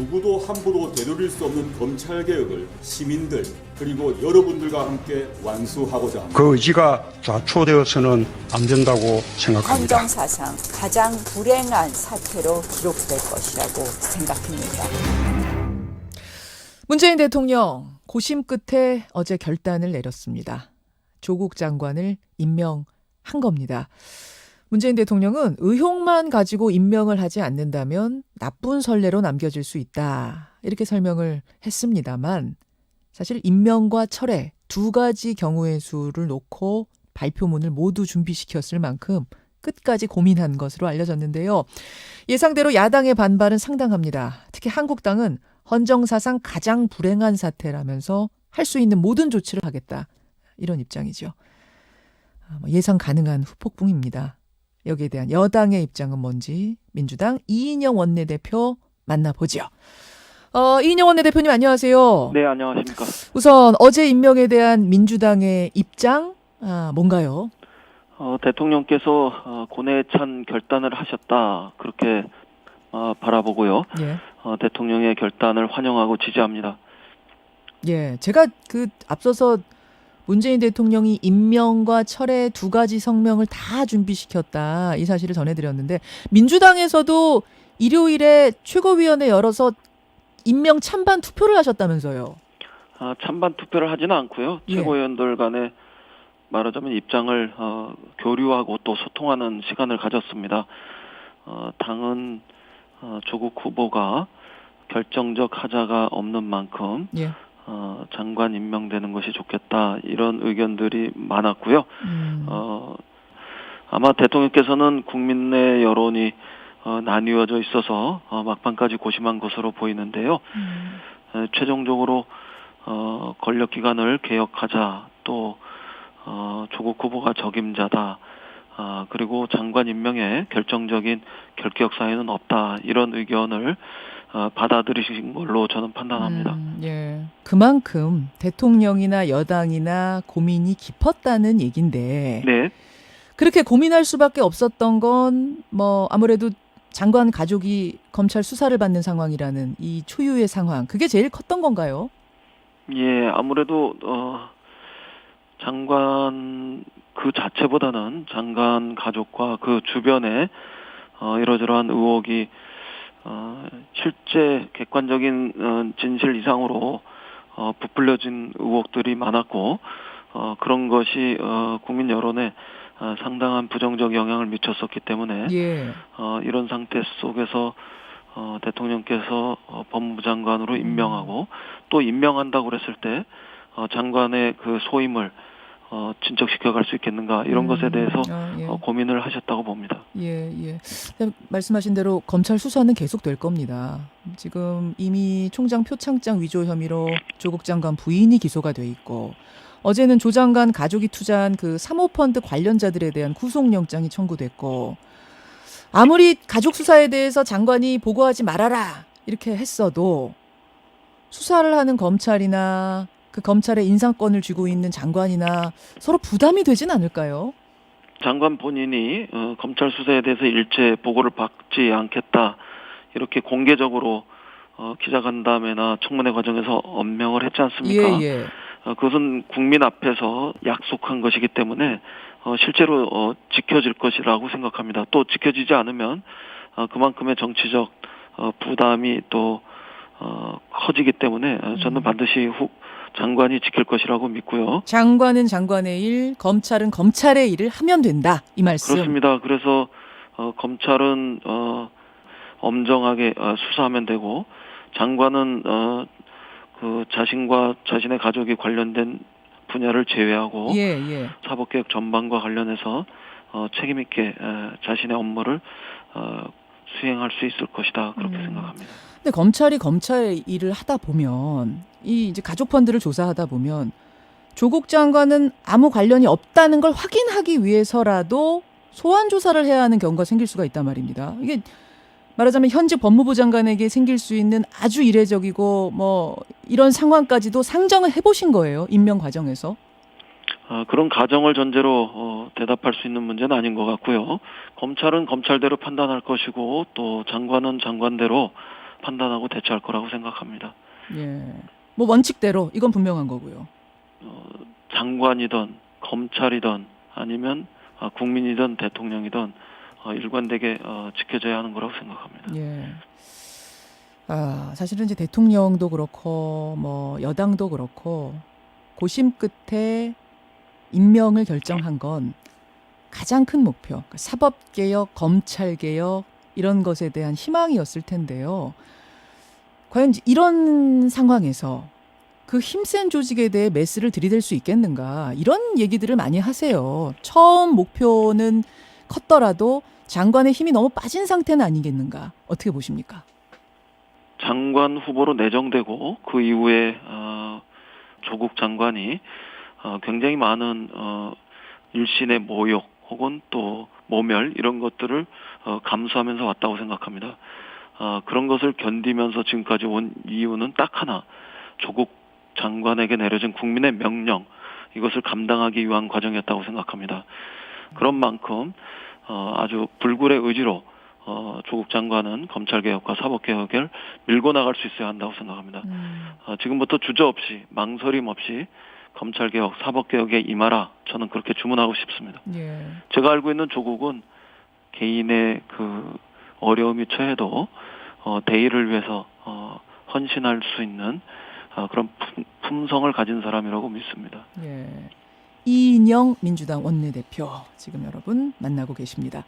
누구도 함부로 되돌릴 수 없는 검찰개혁을 시민들 그리고 여러분들과 함께 완수하고자 합니다. 그 의지가 좌초되어서는 안 된다고 생각합니다. 헌정사상 가장 불행한 사태로 기록될 것이라고 생각합니다. 문재인 대통령 고심 끝에 어제 결단을 내렸습니다. 조국 장관을 임명한 겁니다. 문재인 대통령은 의혹만 가지고 임명을 하지 않는다면 나쁜 선례로 남겨질 수 있다. 이렇게 설명을 했습니다만 사실 임명과 철회 두 가지 경우의 수를 놓고 발표문을 모두 준비시켰을 만큼 끝까지 고민한 것으로 알려졌는데요. 예상대로 야당의 반발은 상당합니다. 특히 한국당은 헌정사상 가장 불행한 사태라면서 할 수 있는 모든 조치를 하겠다. 이런 입장이죠. 예상 가능한 후폭풍입니다. 여기에 대한 여당의 입장은 뭔지 민주당 이인영 원내대표 만나보죠. 이인영 원내대표님 안녕하세요. 네, 안녕하십니까. 우선 어제 임명에 대한 민주당의 입장 뭔가요? 대통령께서 고뇌에 찬 결단을 하셨다. 그렇게 바라보고요. 예. 대통령의 결단을 환영하고 지지합니다. 예, 제가 앞서서 문재인 대통령이 임명과 철회 두 가지 성명을 다 준비시켰다 이 사실을 전해드렸는데 민주당에서도 일요일에 최고위원회 열어서 임명 찬반 투표를 하셨다면서요? 찬반 투표를 하지는 않고요. 예. 최고위원들 간에 말하자면 입장을 교류하고 또 소통하는 시간을 가졌습니다. 당은 조국 후보가 결정적 하자가 없는 만큼 예. 장관 임명되는 것이 좋겠다 이런 의견들이 많았고요. 아마 대통령께서는 국민 내 여론이 나뉘어져 있어서 막판까지 고심한 것으로 보이는데요. 최종적으로 권력 기관을 개혁하자 또 조국 후보가 적임자다. 그리고 장관 임명에 결정적인 결격 사유는 없다. 이런 의견을 받아들이신 걸로 저는 판단합니다. 예. 그만큼 대통령이나 여당이나 고민이 깊었다는 얘긴데 네. 그렇게 고민할 수밖에 없었던 건 아무래도 장관 가족이 검찰 수사를 받는 상황이라는 이 초유의 상황 그게 제일 컸던 건가요? 예, 아무래도 장관 그 자체보다는 장관 가족과 그 주변에 이러저러한 의혹이 실제 객관적인 진실 이상으로 부풀려진 의혹들이 많았고 그런 것이 국민 여론에 상당한 부정적 영향을 미쳤었기 때문에 예. 이런 상태 속에서 대통령께서 법무부 장관으로 임명하고 또 임명한다고 그랬을 때 장관의 그 소임을 진척시켜 갈 수 있겠는가 이런 것에 대해서 예. 고민을 하셨다고 봅니다. 예. 말씀하신 대로 검찰 수사는 계속될 겁니다. 지금 이미 총장 표창장 위조 혐의로 조국 장관 부인이 기소가 돼 있고 어제는 조 장관 가족이 투자한 그 사모펀드 관련자들에 대한 구속영장이 청구됐고 아무리 가족 수사에 대해서 장관이 보고하지 말아라 이렇게 했어도 수사를 하는 검찰이나 그 검찰의 인사권을 쥐고 있는 장관이나 서로 부담이 되진 않을까요? 장관 본인이 검찰 수사에 대해서 일체 보고를 받지 않겠다 이렇게 공개적으로 기자간담회나 청문회 과정에서 엄명을 했지 않습니까? 예. 그것은 국민 앞에서 약속한 것이기 때문에 실제로 지켜질 것이라고 생각합니다. 또 지켜지지 않으면 그만큼의 정치적 부담이 또 커지기 때문에 저는 반드시 장관이 지킬 것이라고 믿고요. 장관은 장관의 일, 검찰은 검찰의 일을 하면 된다. 이 말씀. 그렇습니다. 그래서 검찰은 엄정하게 수사하면 되고 장관은 그 자신과 자신의 가족이 관련된 분야를 제외하고 예. 사법개혁 전반과 관련해서 책임 있게 자신의 업무를 수행할 수 있을 것이다 그렇게 생각합니다. 근데 검찰이 검찰의 일을 하다 보면 이제 가족 펀드를 조사하다 보면 조국 장관은 아무 관련이 없다는 걸 확인하기 위해서라도 소환 조사를 해야 하는 경우가 생길 수가 있단 말입니다. 이게 말하자면 현직 법무부 장관에게 생길 수 있는 아주 이례적이고 이런 상황까지도 상정을 해보신 거예요. 임명 과정에서. 그런 가정을 전제로 대답할 수 있는 문제는 아닌 것 같고요. 검찰은 검찰대로 판단할 것이고 또 장관은 장관대로 판단하고 대처할 거라고 생각합니다. 예. 뭐 원칙대로 이건 분명한 거고요. 장관이든 검찰이든 아니면 국민이든 대통령이든 일관되게 지켜져야 하는 거라고 생각합니다. 예. 사실은 이제 대통령도 그렇고 뭐 여당도 그렇고 고심 끝에 임명을 결정한 건 가장 큰 목표, 그러니까 사법개혁, 검찰개혁 이런 것에 대한 희망이었을 텐데요. 과연 이런 상황에서 그 힘센 조직에 대해 메스를 들이댈 수 있겠는가 이런 얘기들을 많이 하세요. 처음 목표는 컸더라도 장관의 힘이 너무 빠진 상태는 아니겠는가 어떻게 보십니까? 장관 후보로 내정되고 그 이후에 조국 장관이 굉장히 많은 일신의 모욕 혹은 또 모멸 이런 것들을 감수하면서 왔다고 생각합니다. 그런 것을 견디면서 지금까지 온 이유는 딱 하나, 조국 장관에게 내려진 국민의 명령 이것을 감당하기 위한 과정이었다고 생각합니다. 그런 만큼 아주 불굴의 의지로 조국 장관은 검찰개혁과 사법개혁을 밀고 나갈 수 있어야 한다고 생각합니다. 지금부터 주저없이 망설임 없이 검찰개혁, 사법개혁에 임하라 저는 그렇게 주문하고 싶습니다. 예. 제가 알고 있는 조국은 개인의 그 어려움이 처해도 대의를 위해서 헌신할 수 있는 그런 품성을 가진 사람이라고 믿습니다. 예. 이인영 민주당 원내대표 지금 여러분 만나고 계십니다.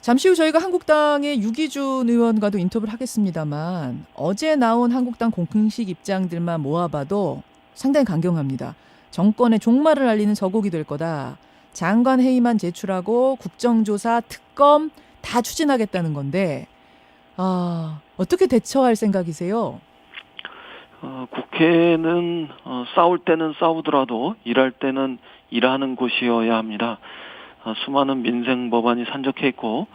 잠시 후 저희가 한국당의 유기준 의원과도 인터뷰를 하겠습니다만 어제 나온 한국당 공식 입장들만 모아봐도 상당히 강경합니다. 정권의 종말을 알리는 서곡이 될 거다. 장관 회의만 제출하고 국정조사, 특검 다 추진하겠다는 건데 어떻게 대처할 생각이세요? 국회는 싸울 때는 싸우더라도 일할 때는 일하는 곳이어야 합니다. 수많은 민생 법안이 산적해 있고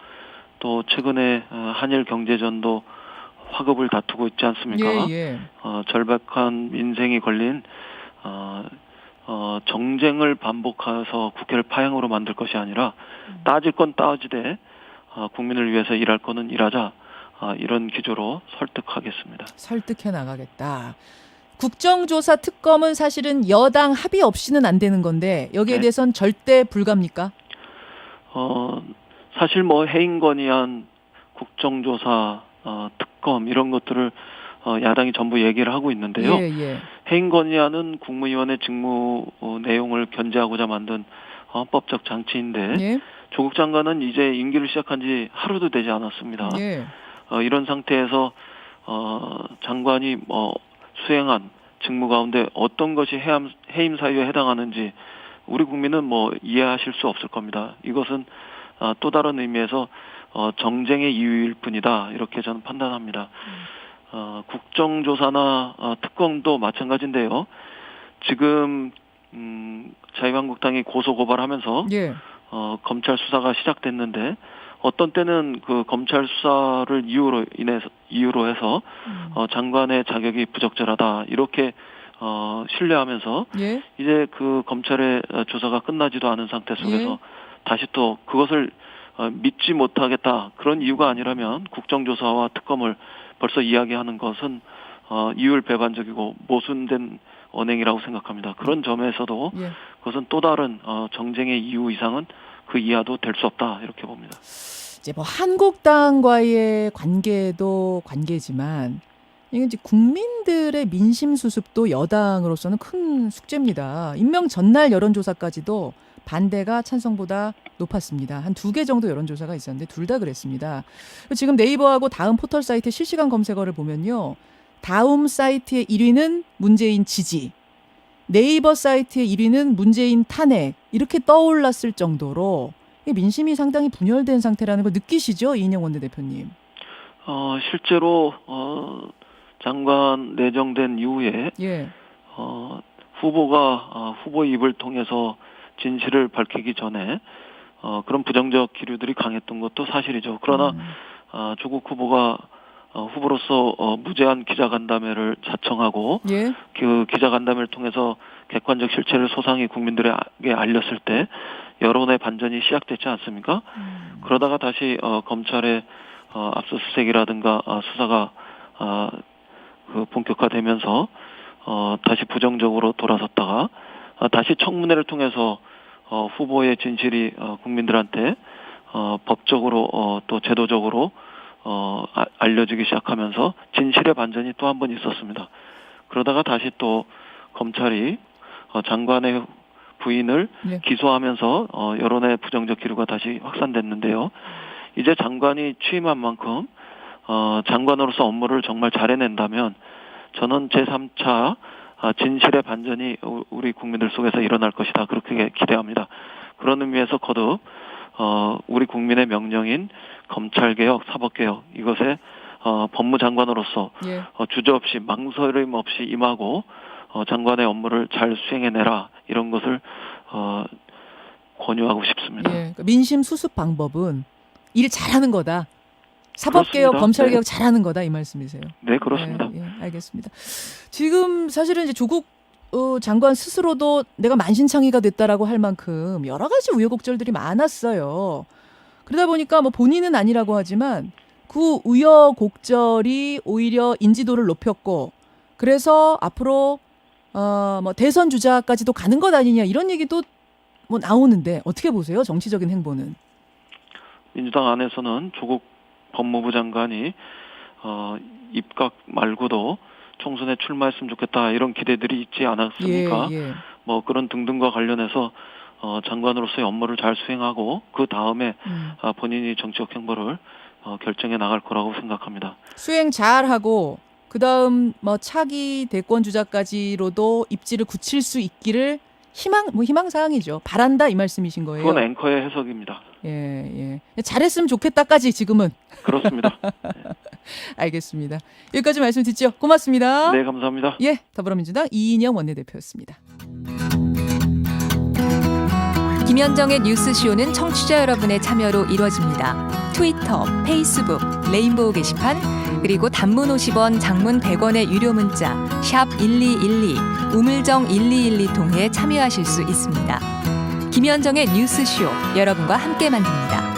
또 최근에 한일 경제전도 화급을 다투고 있지 않습니까? 예. 절박한 민생이 걸린 정쟁을 반복해서 국회를 파행으로 만들 것이 아니라 따질 건 따지되 국민을 위해서 일할 거는 일하자. 이런 기조로 설득하겠습니다. 설득해 나가겠다. 국정조사 특검은 사실은 여당 합의 없이는 안 되는 건데 여기에 대해서는 절대 불가입니까? 사실 뭐 해임건의안, 국정조사, 특검 이런 것들을 야당이 전부 얘기를 하고 있는데요. 예. 해임건의안은 국무위원회 직무 내용을 견제하고자 만든 헌법적 장치인데 예. 조국 장관은 이제 임기를 시작한 지 하루도 되지 않았습니다. 예. 이런 상태에서 장관이 수행한 직무 가운데 어떤 것이 해임 사유에 해당하는지 우리 국민은 이해하실 수 없을 겁니다. 이것은 또 다른 의미에서 정쟁의 이유일 뿐이다 이렇게 저는 판단합니다. 국정조사나 특검도 마찬가지인데요. 지금 자유한국당이 고소고발하면서 예. 검찰 수사가 시작됐는데 어떤 때는 그 검찰 수사를 이유로 해서 장관의 자격이 부적절하다 이렇게 신뢰하면서 예. 이제 그 검찰의 조사가 끝나지도 않은 상태 속에서 다시 또 그것을 믿지 못하겠다 그런 이유가 아니라면 국정조사와 특검을 벌써 이야기하는 것은 이율배반적이고 모순된 언행이라고 생각합니다. 그런 점에서도 그것은 또 다른 정쟁의 이유 이상은 그 이하도 될 수 없다 이렇게 봅니다. 이제 한국당과의 관계도 관계지만 이게 이제 국민들의 민심 수습도 여당으로서는 큰 숙제입니다. 임명 전날 여론조사까지도 반대가 찬성보다 높았습니다. 한 2개 정도 여론조사가 있었는데 둘 다 그랬습니다. 지금 네이버하고 다음 포털 사이트 실시간 검색어를 보면요. 다음 사이트의 1위는 문재인 지지, 네이버 사이트의 1위는 문재인 탄핵 이렇게 떠올랐을 정도로 민심이 상당히 분열된 상태라는 걸 느끼시죠? 이인영 원내대표님. 실제로 장관 내정된 이후에 후보가 후보 입을 통해서 진실을 밝히기 전에 그런 부정적 기류들이 강했던 것도 사실이죠. 그러나 조국 후보가 후보로서 무제한 기자간담회를 자청하고 그 기자간담회를 통해서 객관적 실체를 소상히 국민들에게 알렸을 때 여론의 반전이 시작됐지 않습니까? 그러다가 다시 검찰의 압수수색이라든가 수사가 본격화되면서 다시 부정적으로 돌아섰다가 다시 청문회를 통해서 후보의 진실이 국민들한테 법적으로 또 제도적으로 알려지기 시작하면서 진실의 반전이 또 한 번 있었습니다. 그러다가 다시 또 검찰이 장관의 부인을 네. 기소하면서 여론의 부정적 기류가 다시 확산됐는데요. 이제 장관이 취임한 만큼 장관으로서 업무를 정말 잘해낸다면 저는 제3차 진실의 반전이 우리 국민들 속에서 일어날 것이다. 그렇게 기대합니다. 그런 의미에서 거듭 우리 국민의 명령인 검찰개혁, 사법개혁 이것에 법무장관으로서 예. 주저없이 망설임 없이 임하고 장관의 업무를 잘 수행해내라 이런 것을 권유하고 싶습니다. 예. 그러니까 민심 수습 방법은 일 잘하는 거다. 사법개혁, 그렇습니다. 검찰개혁 네. 잘하는 거다 이 말씀이세요. 네, 그렇습니다. 예, 알겠습니다. 지금 사실은 이제 조국 장관 스스로도 내가 만신창이가 됐다라고 할 만큼 여러 가지 우여곡절들이 많았어요. 그러다 보니까 뭐 본인은 아니라고 하지만 그 우여곡절이 오히려 인지도를 높였고 그래서 앞으로 뭐 대선 주자까지도 가는 것 아니냐 이런 얘기도 뭐 나오는데 어떻게 보세요? 정치적인 행보는. 민주당 안에서는 조국 법무부 장관이 입각 말고도 총선에 출마했으면 좋겠다 이런 기대들이 있지 않았습니까? 예. 뭐 그런 등등과 관련해서 장관으로서의 업무를 잘 수행하고 그 다음에 본인이 정치적 행보를 결정해 나갈 거라고 생각합니다. 수행 잘하고 그다음 뭐 차기 대권 주자까지로도 입지를 굳힐 수 있기를 희망 사항이죠. 바란다 이 말씀이신 거예요. 그건 앵커의 해석입니다. 예. 잘했으면 좋겠다까지 지금은. 그렇습니다. 알겠습니다. 여기까지 말씀 듣죠. 고맙습니다. 네, 감사합니다. 예, 더불어민주당 이인영 원내대표였습니다. 김현정의 뉴스쇼는 청취자 여러분의 참여로 이루어집니다. 트위터, 페이스북, 레인보우 게시판, 그리고 단문 50원, 장문 100원의 유료 문자 샵 1212, 우물정 1212 통해 참여하실 수 있습니다. 김현정의 뉴스쇼, 여러분과 함께 만듭니다.